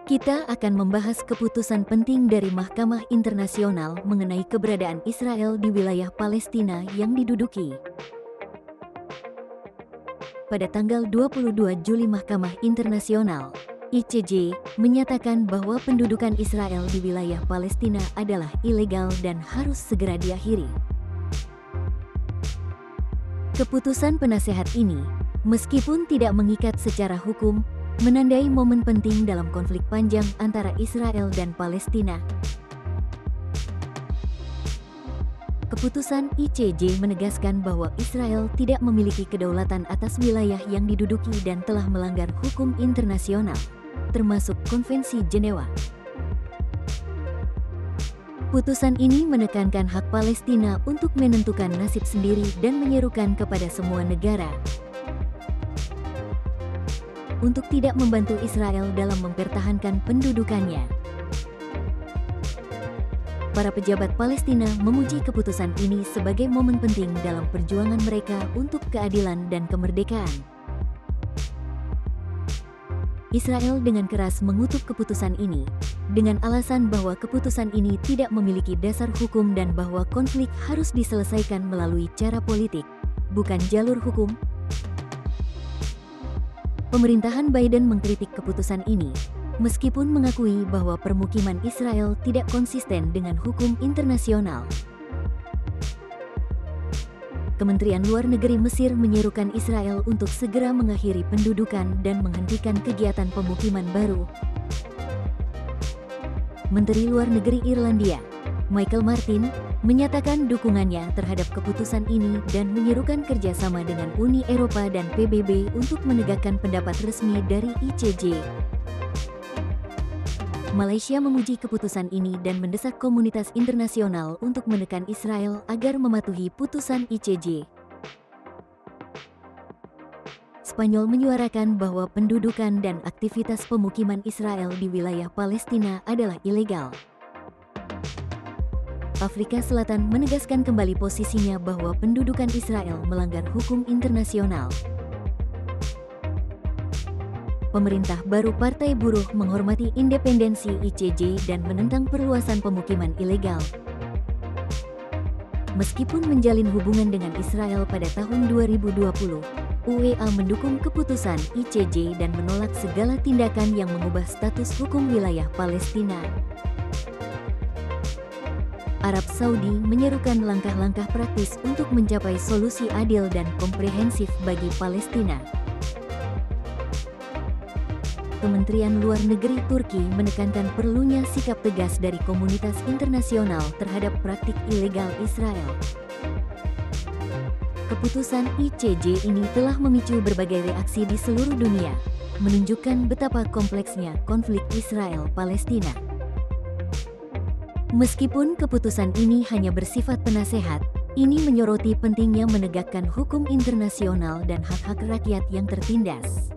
Kita akan membahas keputusan penting dari Mahkamah Internasional mengenai keberadaan Israel di wilayah Palestina yang diduduki. Pada tanggal 22 Juli Mahkamah Internasional, ICJ, menyatakan bahwa pendudukan Israel di wilayah Palestina adalah ilegal dan harus segera diakhiri. Keputusan penasehat ini, meskipun tidak mengikat secara hukum, menandai momen penting dalam konflik panjang antara Israel dan Palestina. Keputusan ICJ menegaskan bahwa Israel tidak memiliki kedaulatan atas wilayah yang diduduki dan telah melanggar hukum internasional, termasuk Konvensi Jenewa. Putusan ini menekankan hak Palestina untuk menentukan nasib sendiri dan menyerukan kepada semua negara untuk tidak membantu Israel dalam mempertahankan pendudukannya. Para pejabat Palestina memuji keputusan ini sebagai momen penting dalam perjuangan mereka untuk keadilan dan kemerdekaan. Israel dengan keras mengutuk keputusan ini, dengan alasan bahwa keputusan ini tidak memiliki dasar hukum dan bahwa konflik harus diselesaikan melalui cara politik, bukan jalur hukum. Pemerintahan Biden mengkritik keputusan ini, meskipun mengakui bahwa permukiman Israel tidak konsisten dengan hukum internasional. Kementerian Luar Negeri Mesir menyerukan Israel untuk segera mengakhiri pendudukan dan menghentikan kegiatan pemukiman baru. Menteri Luar Negeri Irlandia, Michael Martin, menyatakan dukungannya terhadap keputusan ini dan menyerukan kerjasama dengan Uni Eropa dan PBB untuk menegakkan pendapat resmi dari ICJ. Malaysia memuji keputusan ini dan mendesak komunitas internasional untuk menekan Israel agar mematuhi putusan ICJ. Spanyol menyuarakan bahwa pendudukan dan aktivitas pemukiman Israel di wilayah Palestina adalah ilegal. Afrika Selatan menegaskan kembali posisinya bahwa pendudukan Israel melanggar hukum internasional. Pemerintah baru Partai Buruh menghormati independensi ICJ dan menentang perluasan pemukiman ilegal. Meskipun menjalin hubungan dengan Israel pada tahun 2020, UEA mendukung keputusan ICJ dan menolak segala tindakan yang mengubah status hukum wilayah Palestina. Arab Saudi menyerukan langkah-langkah praktis untuk mencapai solusi adil dan komprehensif bagi Palestina. Kementerian Luar Negeri Turki menekankan perlunya sikap tegas dari komunitas internasional terhadap praktik ilegal Israel. Keputusan ICJ ini telah memicu berbagai reaksi di seluruh dunia, menunjukkan betapa kompleksnya konflik Israel-Palestina. Meskipun keputusan ini hanya bersifat penasehat, ini menyoroti pentingnya menegakkan hukum internasional dan hak-hak rakyat yang tertindas.